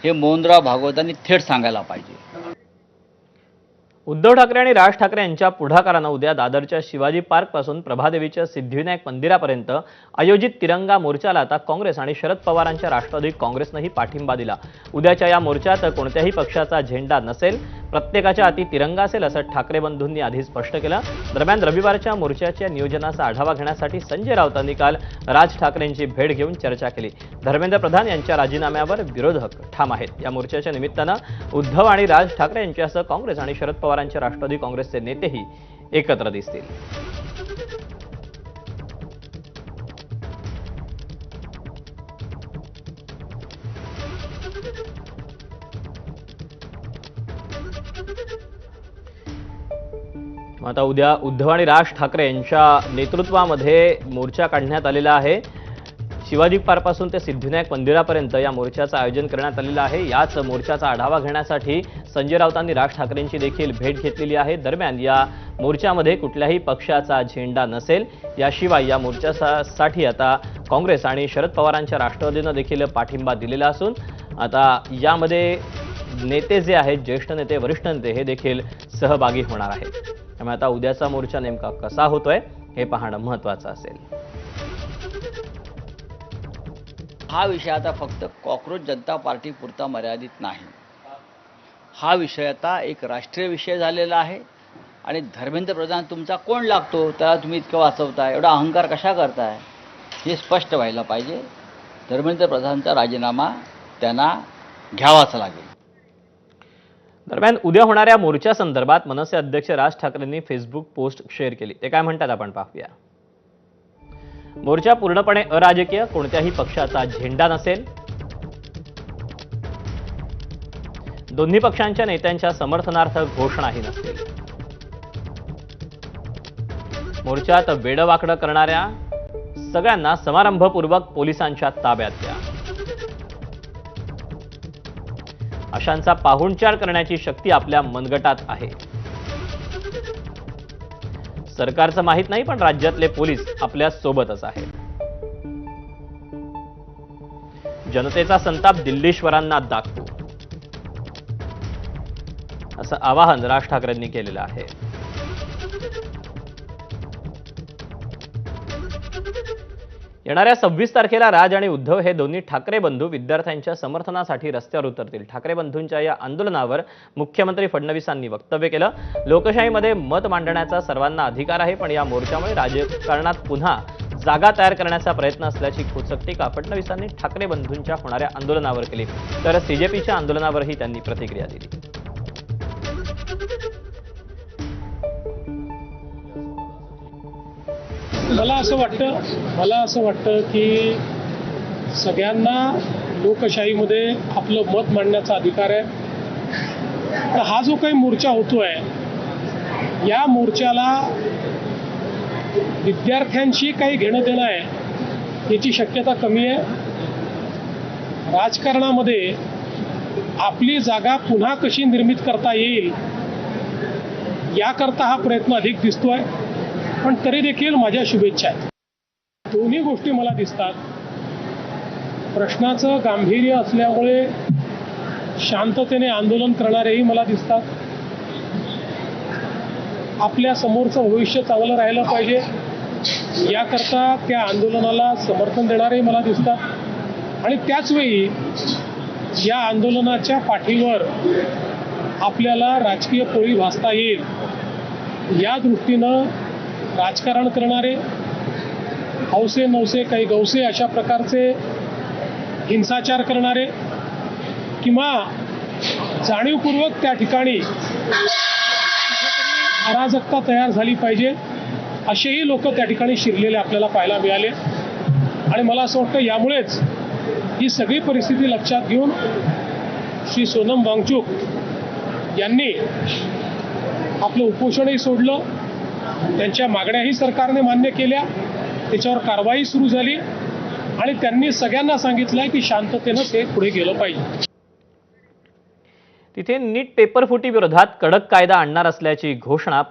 हे मोहनराव भागवतांनी थेट सांगायला पाहिजे। उद्धव ठाकरे आणि राज ठाकरे यांच्या पुढाकारानं उद्या दादरच्या शिवाजी पार्क पासून प्रभादेवीच्या सिद्धिविनायक मंदिरापर्यंत आयोजित तिरंगा मोर्चाला आता काँग्रेस आणि शरद पवारांच्या राष्ट्रवादी काँग्रेसनंही पाठिंबा दिला। उद्याच्या या मोर्चात कोणत्याही पक्षाचा झेंडा नसेल, प्रत्येकाच्या हाती तिरंगा असेल असं ठाकरे बंधूंनी आधी स्पष्ट केलं। दरम्यान रविवारच्या मोर्चाच्या नियोजनाचा आढावा घेण्यासाठी संजय राऊतांनी काल राज ठाकरेंची भेट घेऊन चर्चा केली। धर्मेंद्र प्रधान यांच्या राजीनाम्यावर विरोधक ठाम आहेत। या मोर्चाच्या निमित्तानं उद्धव आणि राज ठाकरे यांच्यासह काँग्रेस आणि शरद पवारांच्या राष्ट्रवादी काँग्रेसचे नेतेही एकत्र दिसतील। आता उद्या उद्धव आणि राज ठाकरे यांच्या नेतृत्वामध्ये मोर्चा काढण्यात आलेला आहे। शिवाजी पार्कपासून ते सिद्धिविनायक मंदिरापर्यंत या मोर्चाचं आयोजन करण्यात आलेलं आहे। याच मोर्चाचा आढावा घेण्यासाठी संजय राऊतांनी राज ठाकरेंची देखील भेट घेतलेली आहे। दरम्यान या मोर्चामध्ये कुठल्याही पक्षाचा झेंडा नसेल। याशिवाय या मोर्चासाठी आता काँग्रेस आणि शरद पवारांच्या राष्ट्रवादीनं देखील पाठिंबा दिलेला असून आता यामध्ये नेते जे आहेत, ज्येष्ठ नेते, वरिष्ठ नेते हे देखील सहभागी होणार आहेत। त्यामुळे आता उद्याचा मोर्चा नेमका कसा होतोय हे पाहणं महत्त्वाचं असेल। हा विषय आता फक्त कॉक्रोच जनता पार्टी पुरता मर्यादित नाही। हा विषय आता एक राष्ट्रीय विषय झालेला आहे आणि धर्मेंद्र प्रधान तुमचा कोण लागतो, त्याला तुम्ही इतकं वाचवताय, एवढा अहंकार कशा करताय, हे स्पष्ट व्हायला पाहिजे। धर्मेंद्र प्रधानचा राजीनामा त्यांना घ्यावाच लागेल। दरम्यान उद्या होणाऱ्या मोर्चा संदर्भात मनसे अध्यक्ष राज ठाकरेंनी फेसबुक पोस्ट शेअर केली। ते काय म्हणतात आपण पाहूया। मोर्चा पूर्णपणे अराजकीय, कोणत्याही पक्षाचा झेंडा नसेल, दोन्ही पक्षांच्या नेत्यांच्या समर्थनार्थ घोषणाही नसेल, मोर्चात वेडवाकडं करणाऱ्या सगळ्यांना समारंभपूर्वक पोलिसांच्या ताब्यात द्या, अशांचा पाहुणचार करण्याची शक्ती आपल्या मनगटात आहे, सरकारचं माहित नाही पण राज्यातले पोलीस आपल्या सोबतच आहेत, जनतेचा संताप दिल्लीश्वरांना दाखवू, असं आवाहन राज ठाकरेंनी केलेलं आहे। येणाऱ्या 26 तारखेला राज आणि उद्धव हे दोन्ही ठाकरे बंधू विद्यार्थ्यांच्या समर्थनासाठी रस्त्यावर उतरतील। ठाकरे बंधूंच्या या आंदोलनावर मुख्यमंत्री फडणवीसांनी वक्तव्य केलं। लोकशाहीमध्ये मत मांडण्याचा सर्वांना अधिकार आहे, पण या मोर्चामुळे राजकारणात पुन्हा जागा तयार करण्याचा प्रयत्न असल्याची खोचक टीका फडणवीसांनी ठाकरे बंधूंच्या होणाऱ्या आंदोलनावर केली। तर सीजेपीच्या आंदोलनावरही त्यांनी प्रतिक्रिया दिली। मला असं वाटतं की सगळ्यांना लोकशाहीमध्ये आपलं मत मांडण्याचा अधिकार आहे। तर हा जो काही मोर्चा होतोय, या मोर्चाला विद्यार्थ्यांशी काही घेणं देणं आहे याची शक्यता कमी आहे। राजकारणामध्ये आपली जागा पुन्हा कशी निर्मित करता येईल याकरता हा प्रयत्न अधिक दिसतोय, पण तरी देखील माझ्या शुभेच्छा आहेत। दोन्ही गोष्टी मला दिसतात। प्रश्नाचं गांभीर्य असल्यामुळे शांततेने आंदोलन करणारेही मला दिसतात। आपल्या समोरचं भविष्य चांगलं राहिलं पाहिजे याकरता त्या आंदोलनाला समर्थन देणारेही मला दिसतात। आणि त्याचवेळी या आंदोलनाच्या पाठीवर आपल्याला राजकीय पोळी भासता येईल या दृष्टीनं राजकारण करणारे, हौसे नवसे काही गौसे अशा प्रकारचे हिंसाचार करणारे किंवा जाणीवपूर्वक त्या ठिकाणी अराजकता तयार झाली पाहिजे असेही लोक त्या ठिकाणी शिरलेले आपल्याला पाहायला मिळाले। आणि मला असं वाटतं यामुळेच ही सगळी परिस्थिती लक्षात घेऊन श्री सोनम वांगचुक यांनी आपलं उपोषणही सोडलं, त्यांच्या मागण्याही सरकारने मान्य केल्या, त्याच्यावर कारवाई सुरू झाली आणि त्यांनी सगळ्यांना सांगितलंय की शांततेनंच हे पुढे गेलं पाहिजे। तिथे नीट पेपर फुटी विरोधात कडक कायदा आणणार असल्याची घोषणा